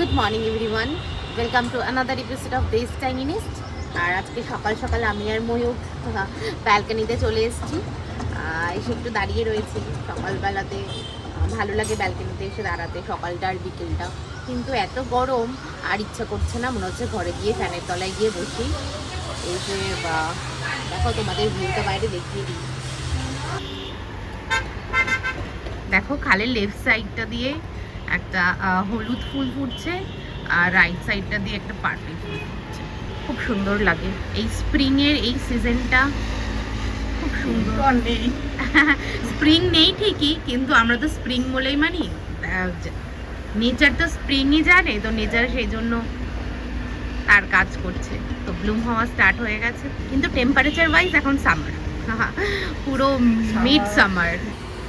Good morning everyone, welcome to another episode of this টাইনিনিস্ট। আর আজকে সকাল সকাল আমি আর ময়ূর ব্যালকনিতে চলে এসেছি। এসে একটু দাঁড়িয়ে রয়েছি। সকালবেলাতে ভালো লাগে ব্যালকনিতে এসে দাঁড়াতে, সকালটা আর বিকেলটা। কিন্তু এত গরম আর ইচ্ছা করছে না, মনে হচ্ছে ঘরে গিয়ে ফ্যানের তলায় গিয়ে বসি। এই যে দেখো তোমাদের ভিউটা বাইরে দেখিয়ে দিই। দেখো খালের লেফট সাইডটা দিয়ে একটা হলুদ ফুল ফুটছে আর রাইট সাইডটা দিয়ে একটা পার্পল ফুল ফুটছে। খুব সুন্দর লাগে এই স্প্রিংয়ের এই সিজনটা, খুব সুন্দর। নেই স্প্রিং নেই ঠিকই, কিন্তু আমরা তো স্প্রিং বলেই মানি। নেচার তো স্প্রিংই জানে, তো নেচার সেই জন্য তার কাজ করছে। তো ব্লুম হওয়া স্টার্ট হয়ে গেছে, কিন্তু টেম্পারেচার ওয়াইজ এখন সামার, পুরো মিড সামার।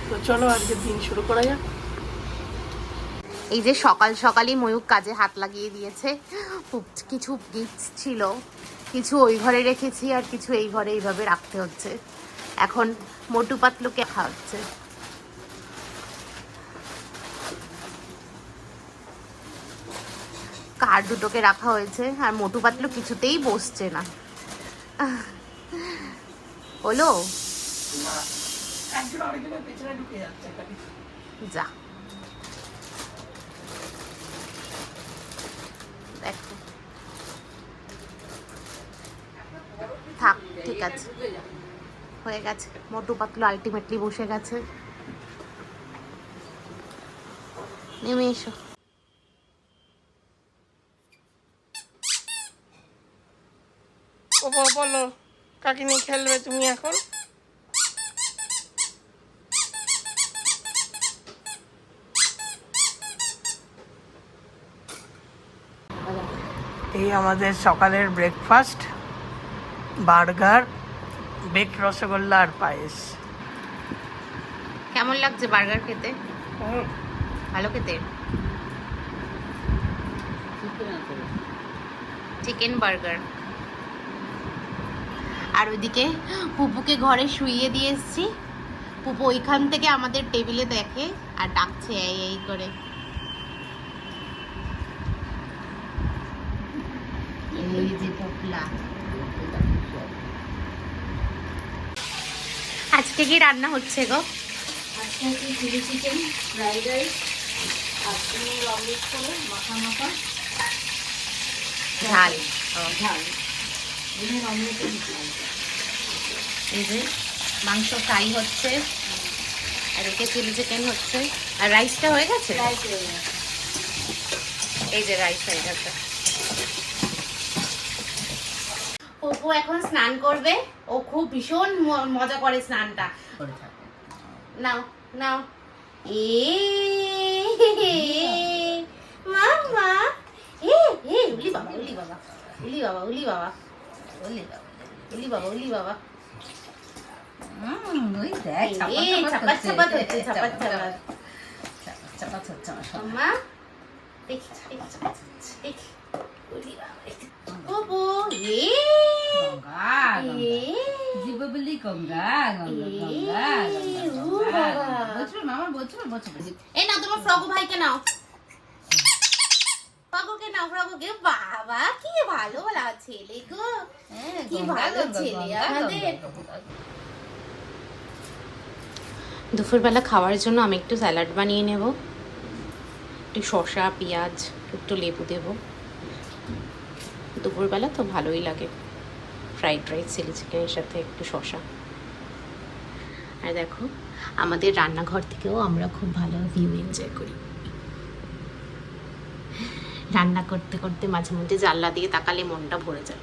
তো চলো আজকে দিন শুরু করা যাক। এই যে সকাল সকালই ময়ূক কাজে হাত লাগিয়ে দিয়েছে। কিছু গিফটস ছিল, কিছু ওই ঘরে রেখেছি আর কিছু এই ঘরে এইভাবে রাখতে হচ্ছে। এখন মোটু পাতলুকে রাখা হচ্ছে। কার দুটোকে রাখা হয়েছে আর মোটু পাতলু কিছুতেই বসছে না। হলো যা দেখো, থাক, ঠিক আছে, হয়ে গেছে। মোটু পাতলু আলটিমেটলি বসে গেছে। নেমে এসো। বলো কাকে নিয়ে খেলবে তুমি এখন? এই আমাদের সকালের ব্রেকফাস্ট, বার্গার, বেকড রসগোল্লা আর পায়েস। কেমন লাগছে বার্গার খেতে? ভালো খেতে। Chicken burger. আর ওইদিকে পুপুকে ঘরে শুইয়ে দিয়ে এসছি। পুপু ওইখান থেকে আমাদের টেবিলে দেখে আর ডাকছে এই এই করে। এই যে পোপলা। আজকে কি রান্না হচ্ছে গো? আজকে হচ্ছে চিলি চিকেন, ফ্রাইড রাইস, আর ডিমের অমলেট করে মাখা মাখা ঝাল। ঝাল, ডিমের অমলেটের ঝাল। এই যে মাংস ফ্রাই হচ্ছে আর একে চিলি চিকেন হচ্ছে। আর রাইসটা হয়ে গেছে? রাইস হয়ে গেছে। এই যে রাইস হয়ে গেছে। পপু এখন স্নান করবে। ও খুব ভীষণ মজা করে স্নানটা। নাও নাও। মামা উলি বাবা উলি বাবা উলি বাবা উলি বাবা উলি বাবা উলি বাবা উলি বাবা। ওই দেখ চাপাত চাপাত হচ্ছে, চাপাত চাপাত। চাপাত হচ্ছে আমার সব। মামা দেখি দেখি দেখি উলি বাবা। পপু গঙ্গা জীববলি গঙ্গা গঙ্গা গঙ্গা গঙ্গা। বলছো মামা, বলছো বলছো। এই নাও তোমার ফ্রগু ভাইকে নাও, ফ্রগুকে নাও, ফ্রগুকে। বাবা কি ভালো ছেলে গো, কি ভালো ছেলে আমাদের। দুপুরবেলা খাওয়ার জন্য আমি একটু স্যালাড বানিয়ে নেব। একটু শসা, পেঁয়াজ, একটু লেবু দেব। দুপুরবেলা তো ভালোই লাগে ফ্রাইড রাইস, চিলি চিকেনের সাথে একটু শসা। আর দেখো আমাদের রান্নাঘর থেকেও আমরা খুব ভালো ভিউ এনজয় করি। রান্না করতে করতে মাঝে মধ্যে জানলা দিয়ে তাকালে মনটা ভরে যায়।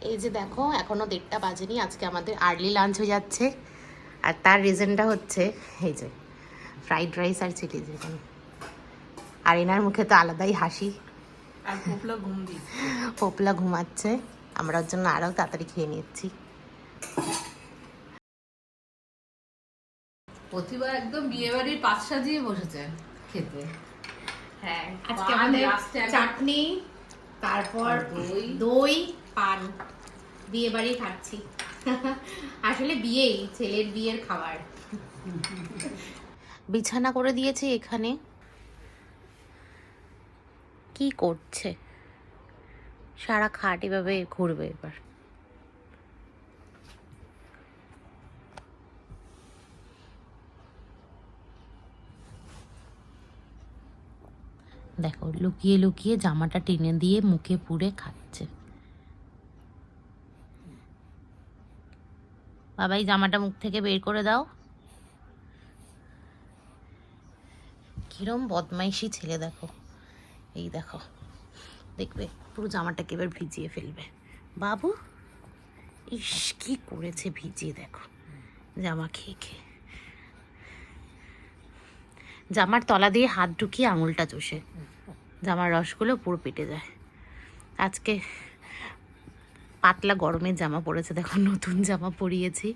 এই যে দেখো এখনো 1:30 বাজেনি। আজকে আমাদের আর্লি লাঞ্চ হয়ে যাচ্ছে, আর তার রিজনটা হচ্ছে এই যে ফ্রাইড রাইস আর চিলি চিকেন। আর এনার মুখে তো আলাদাই হাসি। আর পোপলা ঘুম দিই, পোপলা ঘুমাচ্ছে, আমরা ওর জন্য আরও তাড়াতাড়ি খেয়ে নিচ্ছি। প্রতিভা একদম বিয়ে বাড়ির পাশ সাজিয়ে বসেছে খেতে। হ্যাঁ, আজকে আমাদের চাটনি, তারপর দই, পান। বিয়ে বাড়ি খাচ্ছি। আসলে বিয়েই, ছেলের বিয়ের খাবার। বিছানা করে দিয়েছি এখানে। কি করছে? সারা খাট এভাবে ঘুরবে এবার। দেখো লুকিয়ে লুকিয়ে জামাটা টেনে দিয়ে মুখে পুরে খাচ্ছে। বাবা এই জামাটা মুখ থেকে বের করে দাও। কিরম বদমাইশি ছেলে দেখো। এই দেখো, দেখবে পুরো জামাটাকে এবার ভিজিয়ে ফেলবে। বাবু ইস কি করেছে ভিজিয়ে, দেখো জামা খেয়ে খেয়ে। জামার তলা দিয়ে হাত ঢুকিয়ে আঙুলটা চষে জামার রসগুলো পুরো পেটে যায়। আজকে পাতলা গরমের জামা পরেছে, দেখো নতুন জামা পরিয়েছি,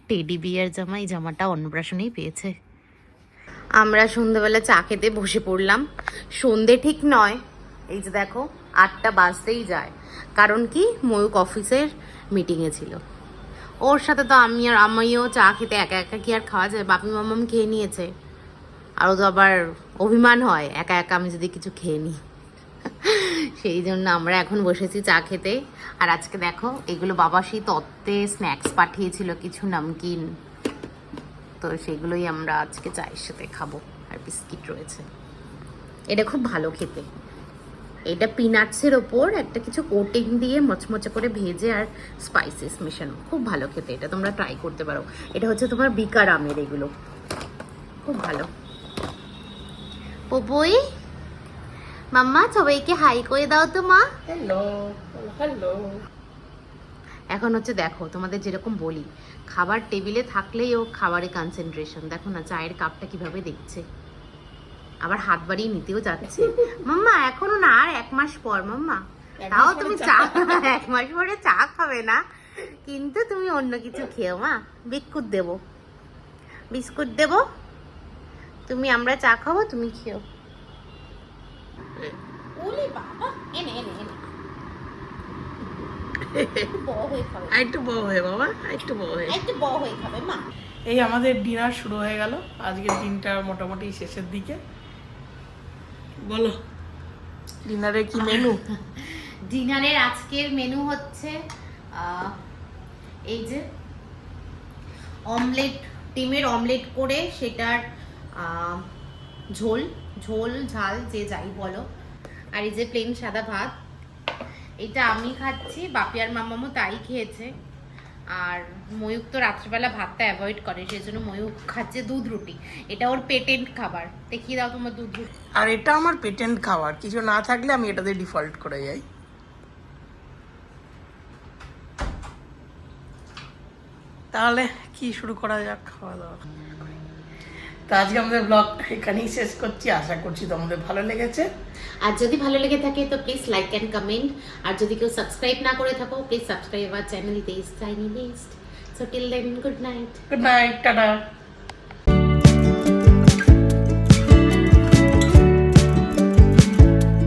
টেডি বিয়ার জামা। এই জামাটা অন্নপ্রাশনেই পেয়েছে। আমরা সন্ধ্যেবেলা চা খেতে বসে পড়লাম। সন্ধে ঠিক নয়, এই যে দেখো 8টা বাজতেই যায়। কারণ কি, ময়ূক অফিসের মিটিংয়ে ছিল। ওর সাথে তো আমিও চা খেতে একা একা কি আর খাওয়া যায়? বাপি মামাম খেয়ে নিয়েছে, আরও তো আবার অভিমান হয় একা একা আমি যদি কিছু খেয়ে নিই। সেই জন্য আমরা এখন বসেছি চা খেতে। আর আজকে দেখো এগুলো বাবা সেই তত্ত্বে স্ন্যাক্স পাঠিয়েছিল, কিছু নামকিন, তো সেগুলোই আমরা আজকে চায়ের সাথে খাবো। আর বিস্কিট রয়েছে। এটা খুব ভালো খেতে। এটা পিনাটসের ওপর একটা কিছু কোটিং দিয়ে মচমচে করে ভেজে আর স্পাইসেস মেশানো, খুব ভালো খেতে। এটা তোমরা ট্রাই করতে পারো। এটা হচ্ছে তোমার বিকার আমের, এগুলো খুব ভালো। পপুই মাম্মা সবাইকে হাই করে দাও তো মা। Hello hello. এখন হচ্ছে দেখো তোমাদের যেরকম বলি, খাবার টেবিলে থাকলেই ও খাবারে কনসেন্ট্রেশন। দেখো না চায়ের কাপটা কিভাবে দেখছে, আবার হাত বাড়িয়ে নিতেও যাচ্ছে। মাম্মা এখনো না, আর 1 মাস পর মাম্মা। তাও তুমি চা 1 মাস পরে চা খাবে না, কিন্তু তুমি অন্য কিছু খেও মা। বিস্কুট দেবো, বিস্কুট দেবো, তুমি আমরা চা খাবো, তুমি খেও। ওলে বাবা, এনে এনে এনে একটু বড় হয়ে বাবা, একটু বড় হয়ে। একটু বড় হয়ে খাবে মা। এই আমাদের ডিনার শুরু হয়ে গেল। আজকের দিনটা মোটামুটি শেষের দিকে। বলো ডিনারে কি মেনু? ডিনারের আজকের মেনু হচ্ছে এই যে অমলেট, ডিমের অমলেট করে সেটার ঝোল, ঝোল ঝাল যে যাই বলো। আর এই যে প্লেন সাদা ভাত, এটা আমি খাচ্ছি, বাপি আর মামামও তাই খেয়েছে। আর ময়ূক তো রাত্রিবেলা ভাতটা অ্যাভয়েড করে, সেই জন্য ময়ূক খাচ্ছে দুধ রুটি। এটা ওর পেটেন্ট খাবার। দেখিয়ে দাও তোমার দুধ রুটি। আর এটা আমার পেটেন্ট খাবার, কিছু না থাকলে আমি এটাতে ডিফল্ট করে যাই। তাহলে কি শুরু করা যাক খাওয়া দাওয়া। তো আজকে আমাদের ব্লগ এখানেই শেষ করছি। আশা করছি তোমাদের ভালো লেগেছে। আর যদি ভালো লেগে থাকে তো প্লিজ লাইক অ্যান্ড কমেন্ট। আর যদি কেউ সাবস্ক্রাইব না করে থাকো, প্লিজ সাবস্ক্রাইব আওয়ার চ্যানেল দেশ চাইনি best. So till then, good night. Good night, tata.